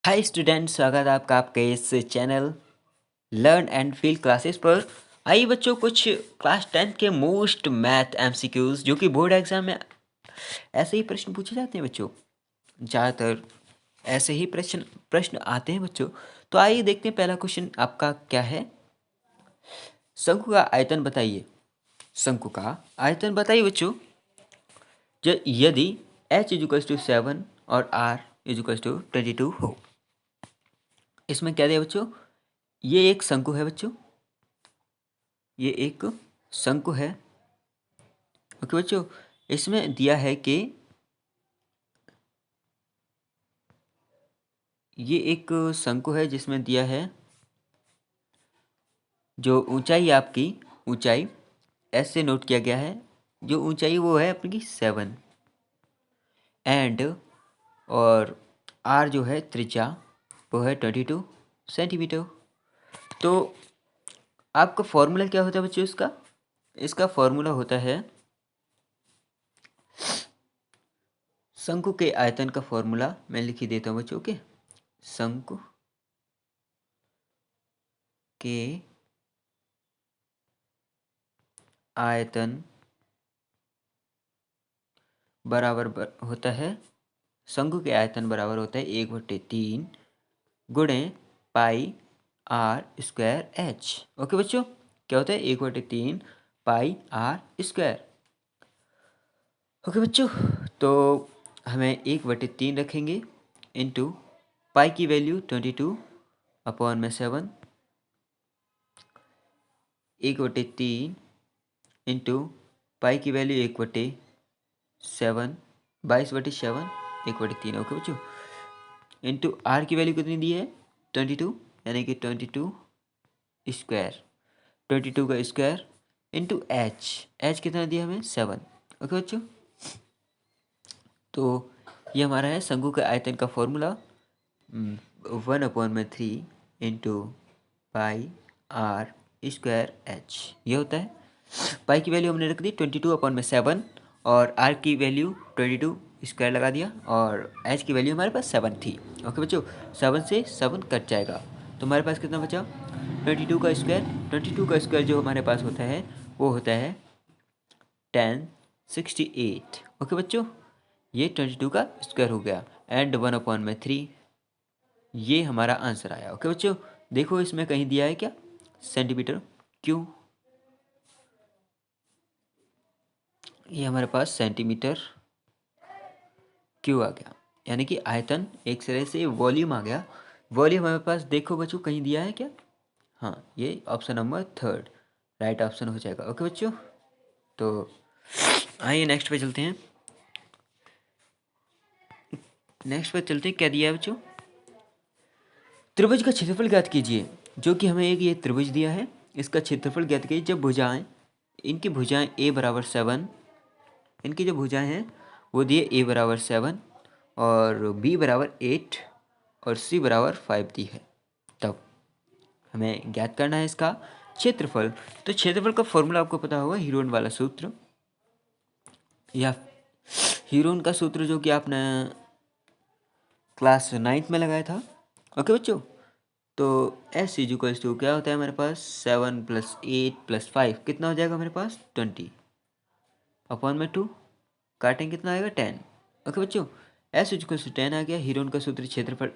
Hi student, स्वागत है आपका आपके इस channel learn and feel classes पर। आइए बच्चों, कुछ क्लास 10 के मोस्ट मैथ एमसीक्यूज जो कि बोर्ड एग्जाम में ऐसे ही प्रश्न पूछे जाते हैं बच्चों। ज़्यादातर ऐसे ही प्रश्न प्रश्न आते हैं बच्चों। तो आइए देखते हैं, पहला क्वेश्चन आपका क्या है। शंकु का आयतन बताइए। शंकु का आयतन बताइए बच्चों। यदि h इजिकल्स टू 7 और r इजिकल्स टू 22 हो। इसमें क्या दिया बच्चों? ये एक शंकु है बच्चों, ये एक शंकु है। ओके बच्चों, इसमें दिया है कि ये एक शंकु है जिसमें दिया है जो ऊंचाई आपकी ऊंचाई ऐसे नोट किया गया है। जो ऊंचाई वो है अपनी 7 एंड और आर जो है त्रिज्या वो है 22 सेंटीमीटर। तो आपका फॉर्मूला क्या होता है बच्चों इसका? इसका फॉर्मूला होता है शंकु के आयतन का फॉर्मूला मैं लिख ही देता हूँ बच्चों के। शंकु के आयतन बराबर होता है, शंकु के आयतन बराबर होता है 1/3 गुणे पाई आर स्क्वायर एच। ओके बच्चों, क्या होता है 1/3 पाई आर स्क्वायर। ओके बच्चों, तो हमें 1/3 रखेंगे इंटू पाई की वैल्यू 22/7, 1/3 इंटू पाई की वैल्यू 1/7, 22/7, 1/3। ओके बच्चों, इंटू आर की वैल्यू कितनी दी है 22, यानी कि 22 स्क्वायर, 22 का स्क्वायर इंटू एच। एच कितना दिया हमें 7। ओके बच्चों, तो ये हमारा है शंकु के आयतन का formula 1/3 into pi R square H. ये होता है। पाई की वैल्यू हमने रख दी 22/7 और आर की वैल्यू 22 स्क्वायर लगा दिया और एच की वैल्यू हमारे पास 7 थी। ओके बच्चों, 7 से 7 कट जाएगा तो हमारे पास कितना बचा 22 का स्क्वायर। 22 का स्क्वायर जो हमारे पास होता है वो होता है 1068। ओके बच्चों, ये 22 का स्क्वायर हो गया एंड 1/3 ये हमारा आंसर आया। ओके बच्चों, देखो इसमें कहीं दिया है क्या सेंटीमीटर क्यों? ये हमारे पास सेंटीमीटर क्यों आ गया, यानी कि आयतन एक तरह से वॉल्यूम आ गया। वॉल्यूम हमारे पास देखो बच्चों कहीं दिया है क्या? हाँ, ये ऑप्शन नंबर 3 राइट ऑप्शन हो जाएगा। ओके बच्चों, तो आइए नेक्स्ट पे चलते हैं। नेक्स्ट पे चलते हैं, क्या दिया है बच्चों? त्रिभुज का क्षेत्रफल ज्ञात कीजिए। जो कि हमें एक ये त्रिभुज दिया है, इसका क्षेत्रफल ज्ञात कीजिए जब भुजाएं, इनकी भुजाएं a बराबर 7, इनकी जो भुजाएं हैं वो दिए a बराबर 7 और b बराबर 8 और c बराबर 5 दी है। तब हमें ज्ञात करना है इसका क्षेत्रफल। तो क्षेत्रफल का फॉर्मूला आपको पता होगा, हीरोन वाला सूत्र या हीरोन का सूत्र जो कि आपने क्लास 9th में लगाया था। ओके बच्चों, तो एस इजिकल्स टू क्या होता है हमारे पास 7 + 8 + 5 कितना हो जाएगा हमारे पास 20/2 काटेंगे कितना आएगा 10। ओके बच्चों, एस इजिकल्स टू 10 आ गया। हीरोन का सूत्र क्षेत्रफल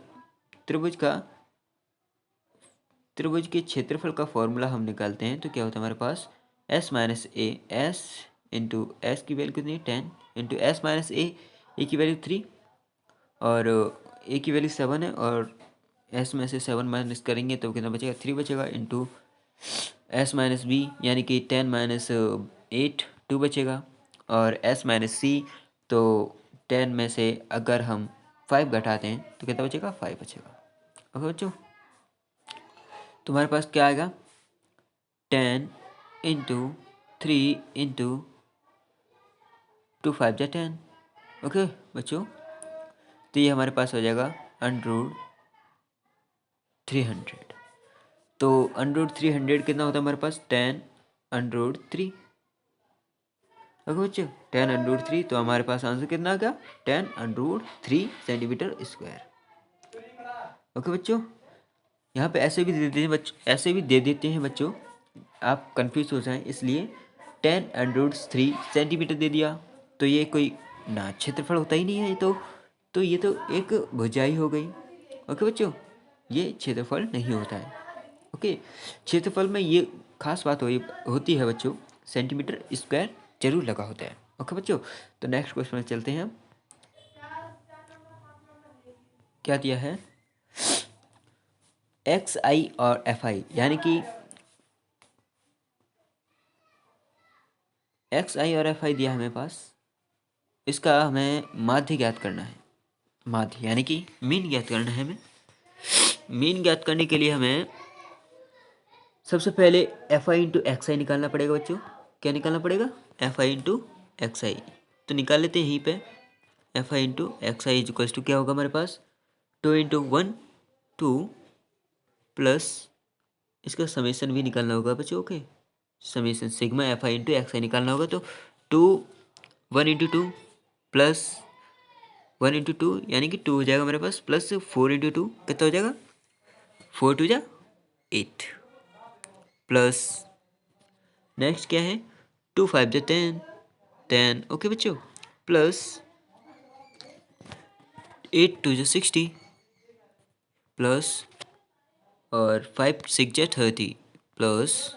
त्रिभुज के क्षेत्रफल का फॉर्मूला हम निकालते हैं तो क्या होता है हमारे पास एस माइनस ए, एस इंटू एस की वैल्यू कितनी 10 इंटू एस माइनस ए की वैल्यू 3 और ए की वैल्यू 7 है और एस में से 7 माइनस करेंगे तो कितना बचेगा 3 बचेगा इंटू एस माइनस बी यानी कि 10 माइनस 8 2 बचेगा और एस माइनस सी तो 10 में से अगर हम 5 घटाते हैं तो कितना बचेगा 5 बचेगा। ओके बच्चों, तुम्हारे पास क्या आएगा 10 इंटू 3 इंटू 2 5 जा 10। ओके बच्चों, तो ये हमारे पास हो जाएगा √300। तो √300 कितना होता है हमारे पास 10√3। ओके बच्चों, 10√3 तो हमारे पास आंसर कितना आ गया 10√3 सेंटीमीटर स्क्वायर। ओके बच्चों, यहाँ पे ऐसे भी दे देते हैं बच्चों, ऐसे भी दे देते हैं बच्चों, आप कंफ्यूज हो जाएं इसलिए 10√3 सेंटीमीटर दे दिया, तो ये कोई ना क्षेत्रफल होता ही नहीं है ये तो ये तो एक भुजाई हो गई। ओके बच्चों, ये क्षेत्रफल नहीं होता है। ओके, क्षेत्रफल में ये खास बात होती है बच्चों, सेंटीमीटर स्क्वायर जरूर लगा होता है। ओके बच्चों, तो नेक्स्ट क्वेश्चन में चलते हैं हम। क्या दिया है, एक्स आई और एफ आई, यानी कि एक्स आई और एफ आई दिया है हमें पास, इसका हमें माध्य ज्ञात करना है। माध्य यानी कि मीन ज्ञात करना है हमें। मीन ज्ञात करने के लिए हमें सबसे पहले एफ आई इंटू एक्स आई निकालना पड़ेगा बच्चों। क्या निकालना पड़ेगा, F I into x I. तो निकाल लेते हैं यहीं पे, F I into x I equals to क्या होगा हमारे पास, 2 × 1 2 प्लस इसका समेसन भी निकालना होगा बच्चों। ओके, समेसन सिग्मा एफ आई इंटू एक्स आई निकालना होगा, तो 1 × 2 प्लस 1 × 2 यानी कि 2 हो जाएगा हमारे पास, प्लस 4 × 2 कितना हो जाएगा, 4 × 2 = 8 प्लस नेक्स्ट क्या है, 2 × 5 = 10। ओके बच्चों, प्लस 8 × 2 = 60 प्लस और 5 × 6 = 30 प्लस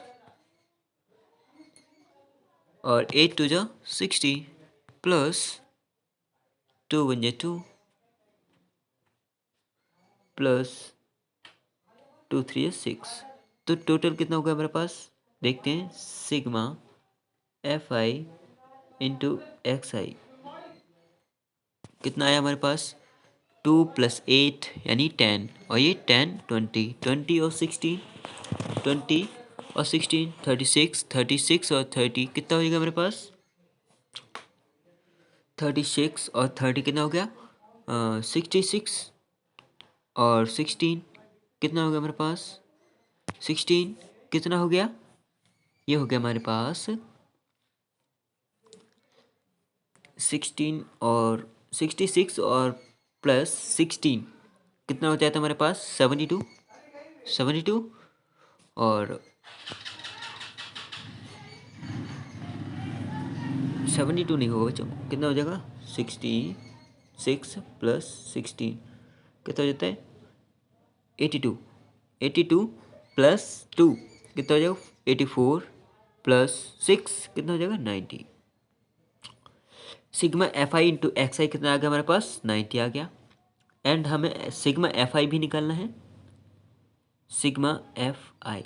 और 8 × 2 = 60 प्लस 2 × 1 = 2 प्लस 2 × 3 = 6। तो टोटल कितना होगा हमारे पास, देखते हैं, sigma f I into x i कितना आया हमारे पास, 2 + 8 यानी 10, और ये 10 20 20 और 16 20 और 16 36 36 और 30 कितना हो जाएगा हमारे पास, 36 और 30 कितना हो गया, 66 और 16 कितना हो गया हमारे पास, 16 कितना हो गया, ये हो गया हमारे पास 16 और 66 और प्लस 16 कितना हो जाता है हमारे पास, 72 72 और 72 नहीं होगा बच्चों, कितना हो जाएगा, 66 प्लस 16 कितना हो जाता है, 82 82 प्लस 2 कितना हो जाएगा, 84 प्लस 6 कितना हो जाएगा, 90। Sigma f I into x i कितना आ गया हमारे पास, 90 आ गया। एंड हमें सिग्मा एफ आई भी निकालना है, सिग्मा एफ आई,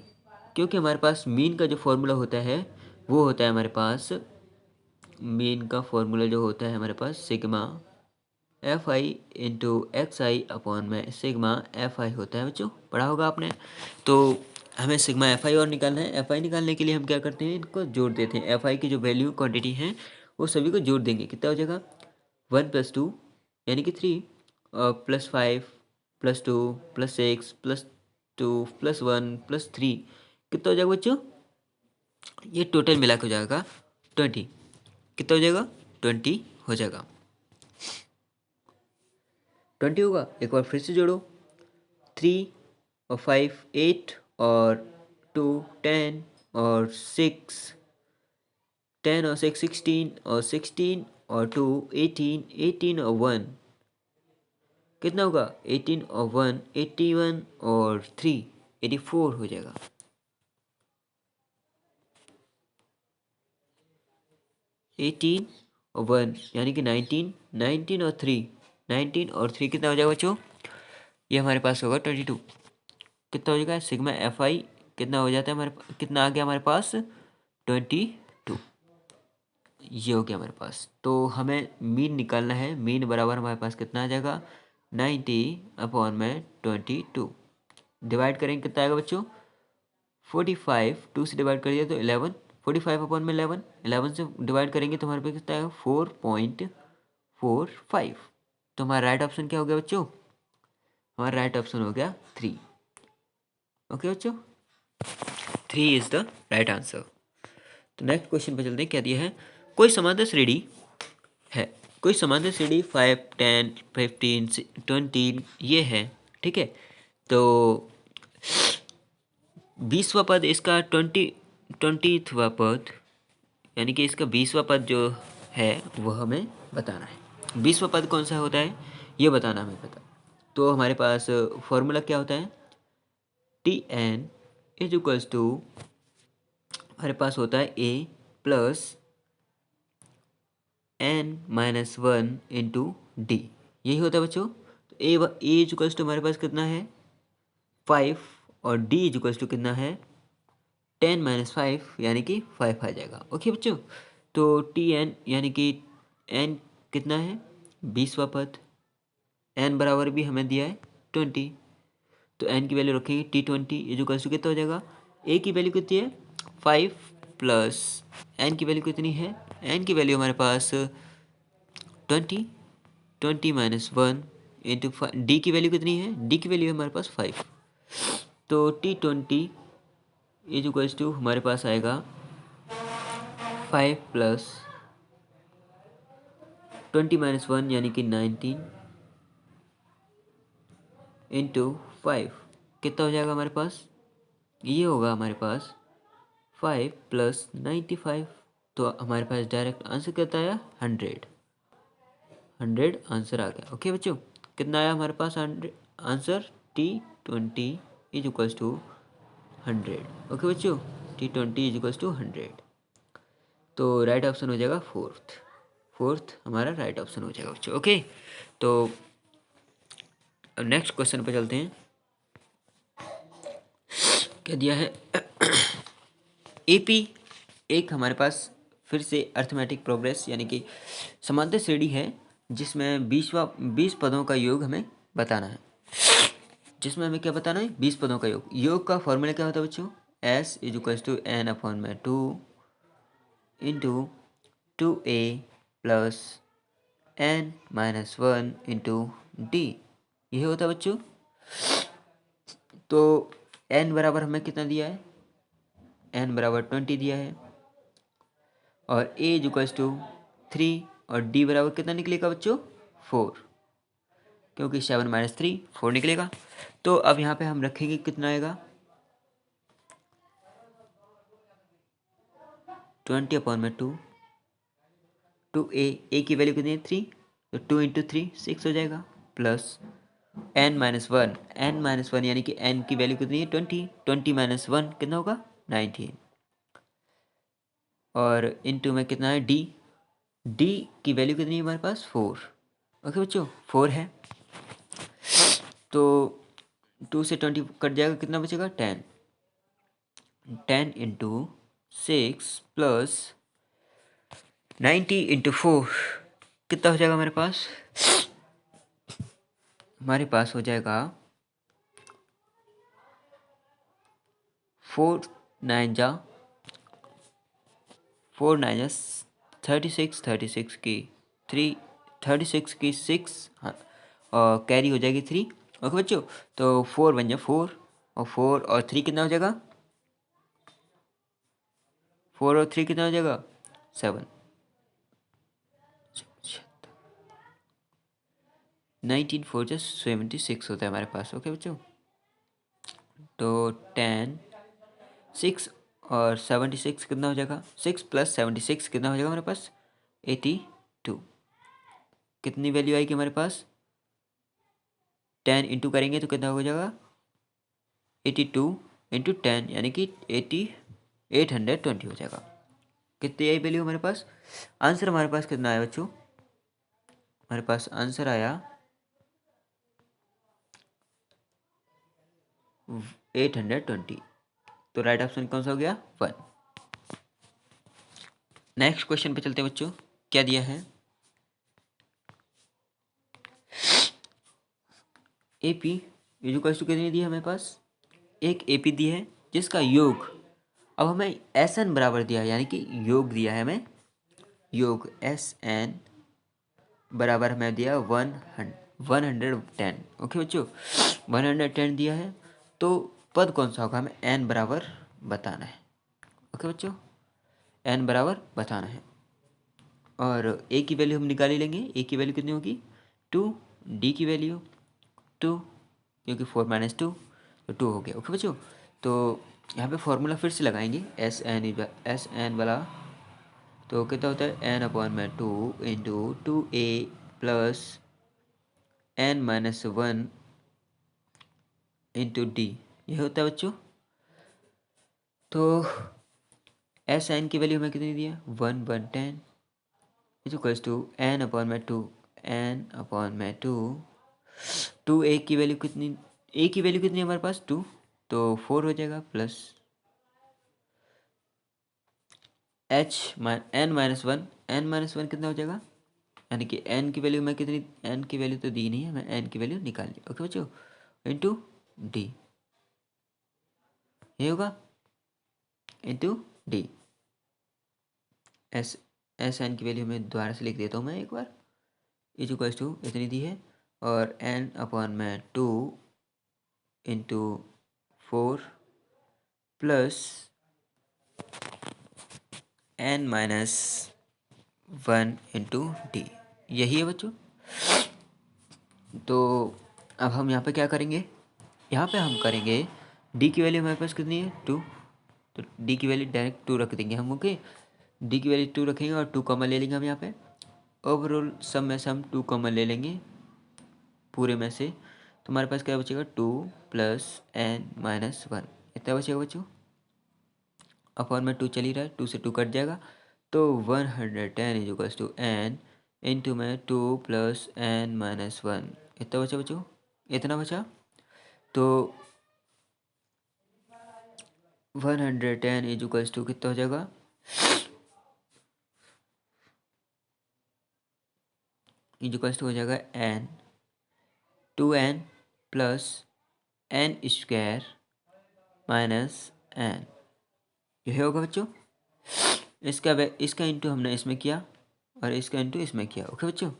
क्योंकि हमारे पास मीन का जो फॉर्मूला होता है वो होता है हमारे पास, मीन का फॉर्मूला जो होता है हमारे पास sigma f I into x i upon में सिग्मा एफ आई होता है बच्चों, पढ़ा होगा आपने। तो हमें सिग्मा एफ आई और निकालना है। एफ आई निकालने के लिए हम क्या करते हैं, इनको जोड़ देते हैं। एफ आई की जो वैल्यू क्वांटिटी है वो सभी को जोड़ देंगे, कितना हो जाएगा, 1 + 2 यानी कि 3 और प्लस 5 + 2 + 6 + 2 + 1 + 3 कितना हो जाएगा बच्चों, ये टोटल मिला के हो जाएगा 20। कितना हो जाएगा, 20 हो जाएगा, 20 होगा। एक बार फिर से जोड़ो, 3 और 5 8 और 2 10 और 6 10 और 6 16 और 16 और 2 18 18 और 1 कितना होगा, 18 और 1 81 और 3 84 हो जाएगा। 18 और 1 यानी कि 19 19 और 3 19 और 3 कितना हो जाएगा बच्चों, ये हमारे पास होगा 22। कितना हो जाएगा, सिग्मा एफ आई कितना हो जाता है हमारे, कितना आ गया हमारे पास, 22, ये हो गया हमारे पास। तो हमें मीन निकालना है, मीन बराबर हमारे पास कितना आ जाएगा, 90/22 डिवाइड करेंगे कितना आएगा बच्चों, 45 2 से डिवाइड कर दिया तो 11 45/11 11 से डिवाइड करेंगे तो हमारे पास कितना आएगा, 4.45। तो हमारा राइट ऑप्शन क्या हो गया बच्चों, हमारा राइट ऑप्शन हो गया 3। ओके बच्चों, 3 इज द राइट आंसर। तो नेक्स्ट क्वेश्चन पे चलते हैं, क्या दिया है, कोई समांतर श्रेणी है, कोई समांतर श्रेणी 5 10 15 20 ये है, ठीक है। तो 20वां पद इसका 20वां पद, यानी कि इसका 20वां पद जो है वह हमें बताना है। 20वां पद कौन सा होता है ये बताना हमें पता। तो हमारे पास फॉर्मूला क्या होता है, t n is equals to, हमारे पास होता है a plus N minus one into D, यही होता है बच्चों। तो ए इज इक्वल्स टू हमारे पास कितना है 5, और डी इज इक्वल्स टू कितना है 10 माइनस 5, यानी कि 5 आ जाएगा। ओके बच्चों, तो टी एन यानी कि एन कितना है 20वां पद, एन बराबर भी हमें दिया है 20, तो एन की वैल्यू रखेंगे T20 इज इक्वल्स टू कितना हो जाएगा, ए की वैल्यू कितनी है 5 प्लस एन की वैल्यू कितनी है, एन की वैल्यू हमारे पास 20 माइनस वन इंटू डी की वैल्यू कितनी है, डी की वैल्यू है हमारे पास 5, तो T20 इज इक्वल्स टू हमारे पास आएगा 5 प्लस 20 माइनस वन यानी कि 19 इंटू 5, कितना हो जाएगा हमारे पास, ये होगा हमारे पास 5 प्लस 95, तो हमारे पास डायरेक्ट आंसर कितना आया 100 आंसर आ गया। ओके बच्चों, कितना आया हमारे पास answer T20 is equals to 100। Okay बच्चों, T20 इज इक्वल्स टू 100, तो राइट ऑप्शन हो जाएगा फोर्थ हमारा राइट ऑप्शन हो जाएगा बच्चों। ओके, तो अब नेक्स्ट क्वेश्चन पे चलते हैं। क्या दिया है एपी एक हमारे पास फिर से अर्थमेटिक प्रोग्रेस यानी कि समांतर श्रेणी है, जिसमें 20 पदों का योग हमें बताना है। जिसमें हमें क्या बताना है 20 पदों का योग का फॉर्मूला क्या होता है बच्चों, S is equals to N upon में 2 into 2a plus N minus one into D, यही होता है बच्चों। तो n बराबर हमें कितना दिया है, n बराबर 20 दिया है, और a इज इक्वल्स टू 3, और d बराबर कितना निकलेगा बच्चों 4, क्योंकि 7 माइनस 3 4 निकलेगा। तो अब यहाँ पे हम रखेंगे कितना आएगा 20 अपॉन में 2 a की वैल्यू कितनी है 3, तो 2 इंटू 3 6 हो जाएगा, प्लस n-1 यानी कि n की वैल्यू कितनी है 20 माइनस वन कितना होगा 19, और इंटू में कितना है d की वैल्यू कितनी है हमारे पास 4। ओके बच्चों 4 है, तो 2 से 20 कट जाएगा, कितना बचेगा 10 इंटू 6 प्लस 90 इंटू 4, कितना हो जाएगा हमारे पास हो जाएगा 4 9 जा 36 की 3 36 की 6, हाँ, और कैरी हो जाएगी 3। ओके बच्चों, तो 4 बन जाए 4, और 4 और 3 कितना हो जाएगा 4 और 3 कितना हो जाएगा 7, 19 4 जा 76 होता है हमारे पास। ओके बच्चों, तो 10 6 और 76 कितना हो जाएगा, 6 प्लस 76 कितना हो जाएगा हमारे पास 82, कितनी वैल्यू आएगी हमारे पास 10 इंटू करेंगे तो कितना हो जाएगा 82 इंटू 10 यानी कि 820 हो जाएगा। कितनी आई वैल्यू हमारे पास, आंसर हमारे पास कितना आया बच्चों, हमारे पास आंसर आया 820, तो राइट ऑप्शन कौन सा हो गया 1। नेक्स्ट क्वेश्चन पे चलते हैं बच्चों, क्या दिया है एपी इक्वल्स टू कितनी दी है हमें पास, एक एपी दी है जिसका योग, अब हमें एस एन बराबर दिया है, यानी कि योग दिया है हमें, योग एस एन बराबर हमें दिया 110। ओके बच्चों 110 दिया है, तो पद कौन सा होगा हमें एन बराबर बताना है। ओके बच्चों, एन बराबर बताना है, और ए की वैल्यू हम निकाल ही लेंगे, ए की वैल्यू कितनी होगी 2, डी की वैल्यू 2, क्योंकि 4 माइनस 2 तो 2 हो गया। ओके बच्चों, तो यहाँ पे फॉर्मूला फिर से लगाएंगे एस एन वाला। तो कितना होता है एन अपॉन में 2 into 2a plus N minus 1 into D, ये होता है बच्चों। तो एस एन की वैल्यू हमें कितनी दी है 1 1 10 is equals to N upon में 2 एन अपॉन में 2 ए की वैल्यू कितनी, ए की वैल्यू कितनी है हमारे पास 2, तो 4 हो जाएगा प्लस एन माइनस वन कितना हो जाएगा, यानी कि एन की वैल्यू मैं कितनी, एन की वैल्यू तो दी नहीं है, मैं एन की वैल्यू निकाल ली। ओके बच्चों, इंटू डी, ये होगा into D. S S N की वैल्यू मैं दोबारा से लिख देता हूँ मैं एक बार, इज इक्वल्स टू इतनी दी है, और एन अपॉन में 2 into 4 plus N minus 1 into D, यही है बच्चों। तो अब हम यहाँ पे क्या करेंगे, यहाँ पे हम करेंगे डी की वैल्यू हमारे पास कितनी है 2, तो डी की वैल्यू डायरेक्ट 2 रख देंगे हम। ओके, डी की वैल्यू 2 रखेंगे और 2 कॉमन ले लेंगे हम यहाँ पे। ओवरऑल सम में से हम 2 कॉमन ले लेंगे पूरे में से, तो हमारे पास क्या बचेगा 2 प्लस एन माइनस 1, इतना बचेगा बच्चों। अपॉन में 2 चल ही रहा है, 2 से 2 कट जाएगा, तो 110 is equals to N into में 2 प्लस एन माइनस 1, इतना बचा बच्चों, इतना बचा। तो 110 इज इक्वल्स टू कितना हो जाएगा, इज इक्वल्स टू हो जाएगा N 2n plus N square minus N, यही होगा बच्चों। इसका इंटू हमने इसमें किया और इसका इंटू इसमें किया। ओके बच्चों,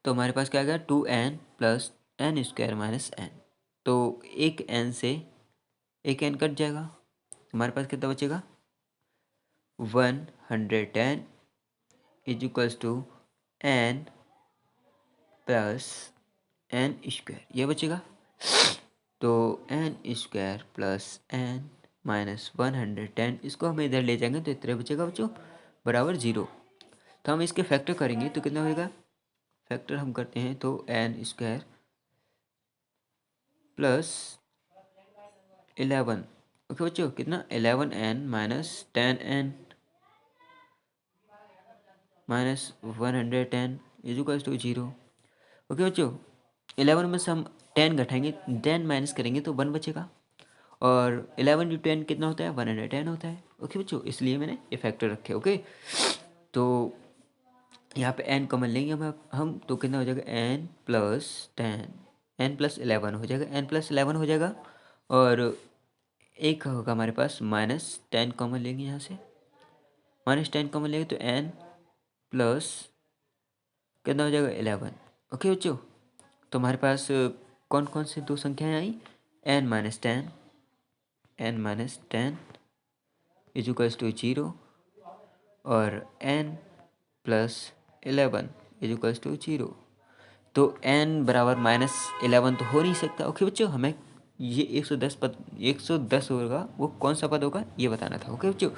तो हमारे पास क्या आ गया 2n plus N square minus N, तो एक n से एक n कट जाएगा, हमारे पास कितना बचेगा 110 is equals to N plus N square, ये बचेगा। तो N square plus N minus 110, इसको हम इधर ले जाएंगे तो इतना बचेगा बच्चों बराबर 0। तो हम इसके फैक्टर करेंगे तो कितना होगा, फैक्टर हम करते हैं तो एन स्क्वायर प्लस 11, ओके बच्चों कितना 11n minus 10n minus 110 is equals to 0। Okay बच्चों, 11 में से हम 10 घटाएंगे, 10 माइनस करेंगे तो 1 बचेगा, और 11 इंटू 10 कितना होता है 110 होता है। ओके बच्चों, इसलिए मैंने ये फैक्टर रखे। ओके, तो यहाँ पे n कॉमन लेंगे हम तो कितना हो जाएगा n प्लस 10, n प्लस 11 हो जाएगा, n प्लस 11 हो जाएगा, और एक होगा हमारे पास माइनस 10 कॉमन लेंगे, यहाँ से माइनस 10 कॉमन लेंगे तो n प्लस कितना हो जाएगा 11। ओके बच्चों, तो हमारे पास कौन कौन से दो संख्याएं आई, n minus 10 is equals to 0 और n plus 11 is equals to 0। तो n बराबर माइनस 11 तो हो नहीं सकता। ओके बच्चों, हमें ये 110 होगा, वो कौन सा पद होगा ये बताना था। ओके बच्चों,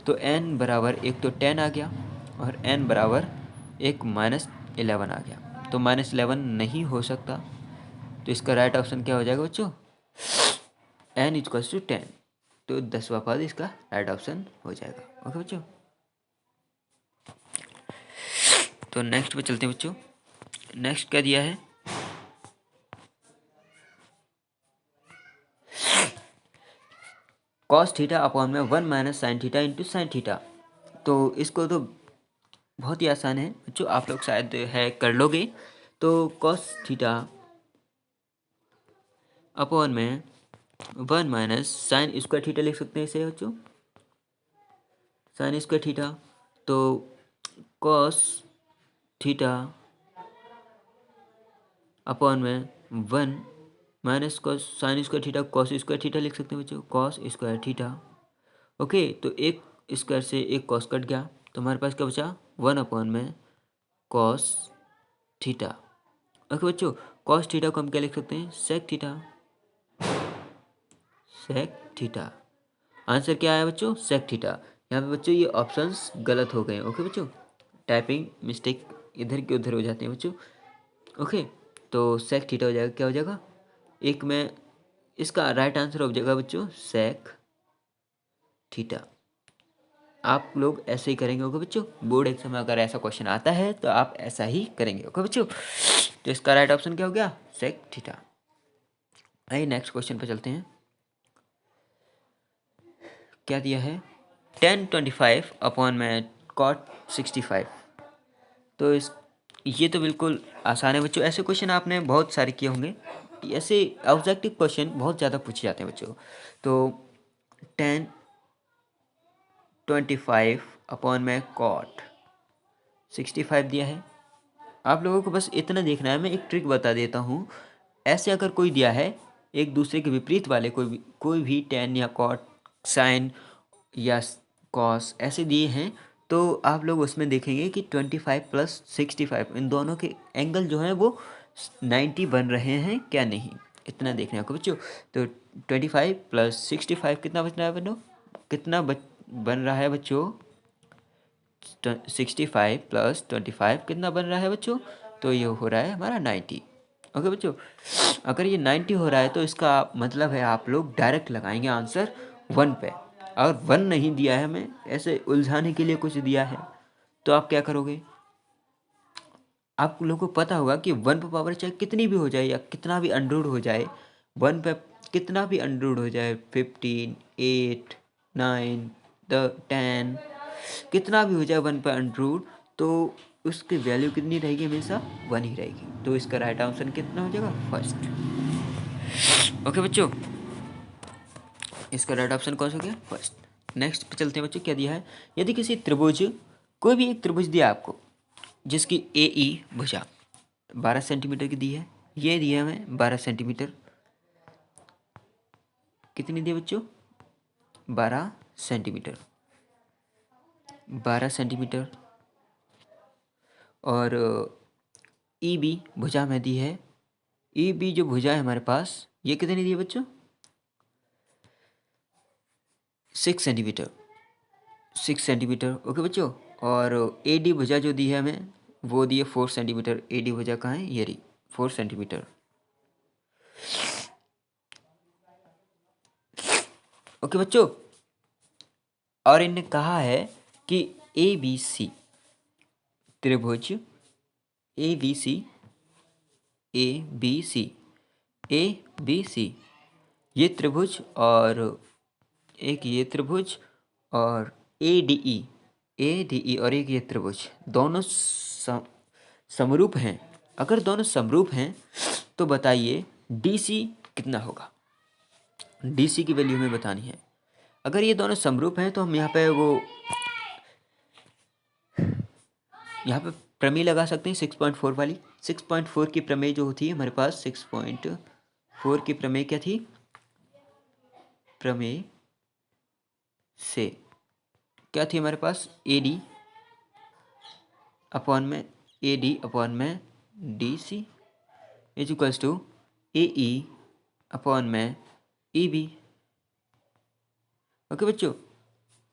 तो n बराबर एक तो 10 आ गया और n बराबर एक माइनस 11 आ गया, तो माइनस 11 नहीं हो सकता, तो इसका राइट ऑप्शन क्या हो जाएगा बच्चों, n इक्वल्स टू 10, तो 10वां पद इसका राइट ऑप्शन हो जाएगा। ओके बच्चों, तो नेक्स्ट पे चलते हैं बच्चों। नेक्स्ट क्या दिया है, कॉस थीटा अपॉन में 1 minus sine theta into sine theta. तो इसको तो बहुत ही आसान है बच्चों, आप लोग शायद है कर लोगे। तो कॉस थीटा अपॉन में 1 माइनस साइन स्क्वायर थीटा लिख सकते हैं इसे बच्चों, साइन स्क्वायर थीटा। तो कॉस थीटा अपॉन में 1 minus cos sine square theta cos square theta लिख सकते हैं बच्चों, कॉस स्क्वायर थीटा। ओके, तो एक स्क्वायर से एक कॉस कट गया, तो हमारे पास क्या बचा 1 अपॉन में कॉस थीटा। ओके बच्चों, कॉस थीटा को हम क्या लिख सकते हैं, sec theta. Sec theta, answer क्या आया बच्चों, सेक थीटा। यहाँ पे बच्चों ये ऑप्शंस गलत हो गए। ओके बच्चों, टाइपिंग मिस्टेक इधर के उधर हो जाते हैं बच्चों। ओके, तो सेक थीटा हो जाएगा, क्या हो जाएगा, एक में इसका राइट आंसर हो जाएगा बच्चों सेक थीटा। आप लोग ऐसे ही करेंगे। ओके बच्चों, बोर्ड एग्जाम में अगर ऐसा क्वेश्चन आता है तो आप ऐसा ही करेंगे। ओके बच्चों, तो इसका राइट ऑप्शन क्या हो गया, सेक थीटा। आइए नेक्स्ट क्वेश्चन पे चलते हैं। क्या दिया है, tan 25 अपॉन में cot 65। तो इस ये तो बिल्कुल आसान है बच्चों, ऐसे क्वेश्चन आपने बहुत सारे किए होंगे। ऐसे ऑब्जेक्टिव क्वेश्चन बहुत ज़्यादा पूछे जाते हैं बच्चों। तो tan 25 अपॉन में cot 65 दिया है। आप लोगों को बस इतना देखना है, मैं एक ट्रिक बता देता हूँ। ऐसे अगर कोई दिया है एक दूसरे के विपरीत वाले कोई भी tan या cot, साइन या कॉस ऐसे दिए हैं, तो आप लोग उसमें देखेंगे कि 25 प्लस 65 इन दोनों के एंगल जो हैं वो 90 बन रहे हैं क्या नहीं, इतना देखने को बच्चों। तो 25 प्लस 65 कितना बच रहा है बनो, बन रहा है बच्चों, 65 प्लस 25 कितना बन रहा है बच्चों, तो ये हो रहा है हमारा 90। ओके बच्चों, अगर ये 90 हो रहा है तो इसका मतलब है आप लोग डायरेक्ट लगाएंगे आंसर 1 पे। अगर 1 नहीं दिया है, हमें ऐसे उलझाने के लिए कुछ दिया है, तो आप क्या करोगे, आप लोगों को पता होगा कि 1 पे पावर चाहे कितनी भी हो जाए या कितना भी अंडरवुड हो जाए, 1 पे कितना भी अंडरवुड हो जाए, 15, 8, 9, 10 कितना भी हो जाए 1 पे अंडरवुड, तो उसकी वैल्यू कितनी रहेगी, हमेशा 1 ही रहेगी। तो इसका राइट आंसर कितना हो जाएगा, फर्स्ट। ओके बच्चों, इसका राइट ऑप्शन कौन सा हो गया, फर्स्ट। नेक्स्ट पे चलते हैं बच्चों, क्या दिया है, यदि किसी त्रिभुज, कोई भी एक त्रिभुज दिया आपको जिसकी ए ई भुजा 12 सेंटीमीटर की दी है, ये दिया हमें 12 सेंटीमीटर, कितनी दी बच्चों, 12 सेंटीमीटर, 12 सेंटीमीटर। और ई बी भुजा में दी है, ई बी जो भुजा है हमारे पास, ये कितनी दी है बच्चों, 6 सेंटीमीटर, 6 सेंटीमीटर। ओके बच्चों, और ए डी भुजा जो दी है हमें, वो दी है 4 सेंटीमीटर। ए डी भुजा कहाँ है, ये रही 4 सेंटीमीटर। ओके बच्चों, और इनने कहा है कि ए बी सी त्रिभुज, A B C, A B C, A B C, ये त्रिभुज और एक ये त्रिभुज और ए डी ई और एक ये त्रिभुज, दोनों समरूप हैं। अगर दोनों समरूप हैं तो बताइए डी सी कितना होगा, डी सी की वैल्यू हमें बतानी है। अगर ये दोनों समरूप हैं तो हम यहाँ पे यहाँ पे प्रमेय लगा सकते हैं 6.4 वाली। 6.4 की प्रमेय जो होती है हमारे पास, 6.4 की प्रमेय क्या थी, प्रमेय से क्या थी हमारे पास, ए डी अपॉन में D C is equals to A E upon में ई बी। ओके बच्चों,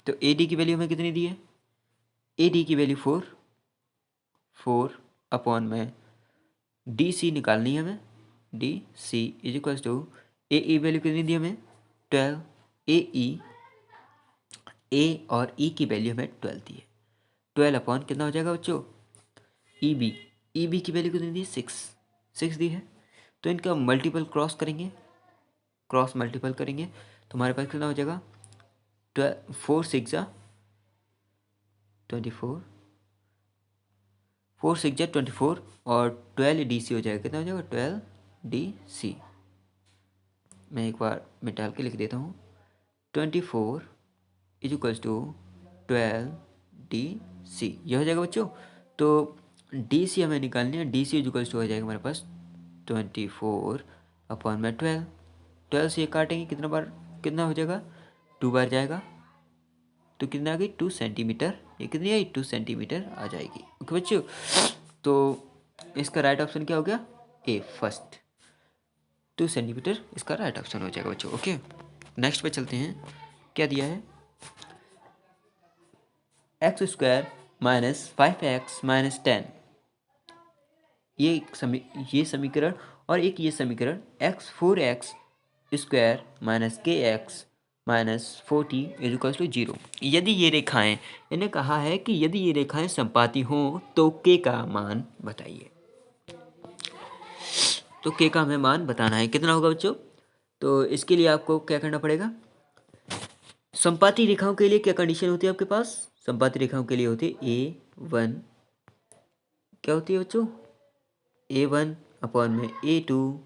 तो ए डी की वैल्यू हमें कितनी दी है, ए डी की वैल्यू 4 अपॉन में डी सी निकालनी है हमें, D C is equals to A E value कितनी दी हमें, 12। ए और ई की वैल्यू हमें 12 दी है, 12 अपॉन कितना हो जाएगा बच्चों, ई बी की वैल्यू कितनी दी, 6 दी है। तो इनका मल्टीपल क्रॉस मल्टीपल करेंगे तो हमारे पास कितना हो जाएगा, 4 6 जा 24, 4 6 जा 24 और 12 डी सी हो जाएगा, कितना हो जाएगा, 12 डी सी। मैं एक बार मिटाल के लिख देता हूँ, 24 is equals to 12 D C, ये हो जाएगा बच्चों। तो डी सी हमें निकालनी है, D C is equals to हो जाएगा हमारे पास 24 अपॉन में 12 से ये काटेंगे कितना हो जाएगा, 2 बार जाएगा, तो कितना आ गई, 2 सेंटीमीटर। ये कितनी आई, 2 सेंटीमीटर आ जाएगी। ओके बच्चों, तो इसका राइट ऑप्शन क्या हो गया, ए फर्स्ट 2 सेंटीमीटर इसका राइट ऑप्शन हो जाएगा बच्चों। ओके, नेक्स्ट पे चलते हैं। क्या दिया है, x² माइनस 5x माइनस 10, ये समीकरण और एक ये समीकरण x4x² minus kx minus 40 is equal to 0। यदि ये रेखाएं, इन्हें कहा है कि यदि ये रेखाएं समपाती हों तो k का मान बताइए। तो k का हमें मान बताना है, कितना होगा बच्चों। तो इसके लिए आपको क्या करना पड़ेगा, समपाती रेखाओं के लिए क्या कंडीशन होती है आपके पास, समपाती रेखाओं के लिए होती है a1, क्या होती है बच्चों, a1 अपॉन में a2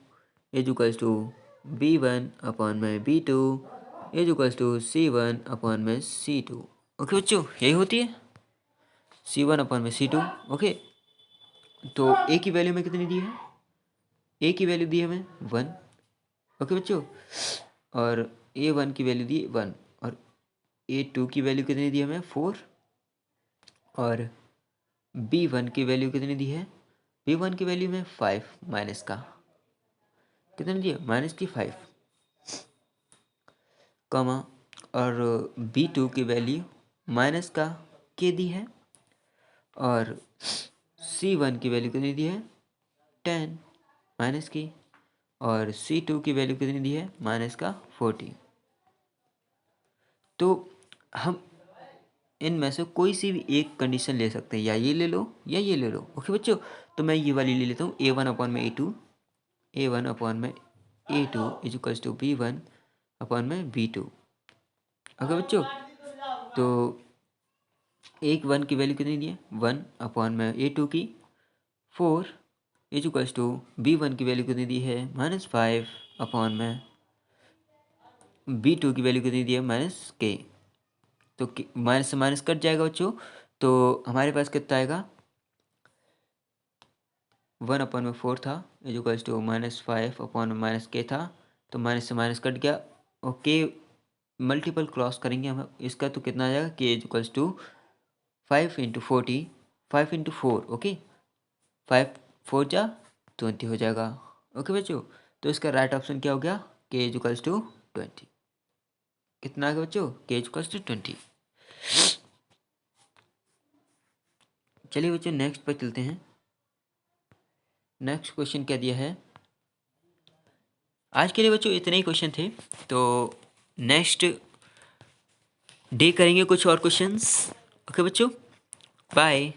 is equals to b1 upon में b2 is equals to c1 upon में c2। ओके बच्चों, यही होती है c1 अपॉन में c2। ओके, तो a की वैल्यू में कितनी दी है, a की वैल्यू दी है हमें 1। ओके बच्चों, और a1 की वैल्यू दी 1, और a2 की वैल्यू कितनी दी है हमें 4, और b1 की वैल्यू कितनी दी है, b1 की वैल्यू में 5 माइनस का कितनी दी है, माइनस की 5, कमा, और b2 की वैल्यू माइनस का k दी है, और c1 की वैल्यू कितनी दी है 10 माइनस की, और c2 की वैल्यू कितनी दी है माइनस का 40। तो हम इनमें से कोई सी भी एक कंडीशन ले सकते हैं, या ये ले लो या ये ले लो। ओके बच्चों, तो मैं ये वाली ले लेता हूँ, a1 अपॉन में a2, a1 अपॉन में a2 is equals to b1 upon में b2। ओके बच्चों, तो एक 1 की वैल्यू कितनी दी है 1 अपॉन में a2 की 4 इज इक्वल्स टू b1 की वैल्यू कितनी दी है -5 अपॉन में b2 की वैल्यू कितनी दी है -k। तो माइनस से माइनस कट जाएगा बच्चों, तो हमारे पास कितना आएगा 1 अपॉन में 4 था इज इक्वल्स टू -5 अपॉन में -k था, तो माइनस से माइनस कट गया, और k मल्टीपल क्रॉस करेंगे हम इसका, तो कितना आ जाएगा k is equals to 5 into 40, 5 into 4। Okay, 5 4 जा 20 हो जाएगा। ओके बच्चों, तो इसका राइट ऑप्शन क्या हो गया, k इज इक्वल्स टू 20। कितना आ गया बच्चों, k इज इक्वल्स टू 20। चलिए बच्चों नेक्स्ट पर चलते हैं। नेक्स्ट क्वेश्चन क्या दिया है, आज के लिए बच्चों इतने ही क्वेश्चन थे, तो नेक्स्ट डे करेंगे कुछ और क्वेश्चंस। ओके बच्चों, बाय।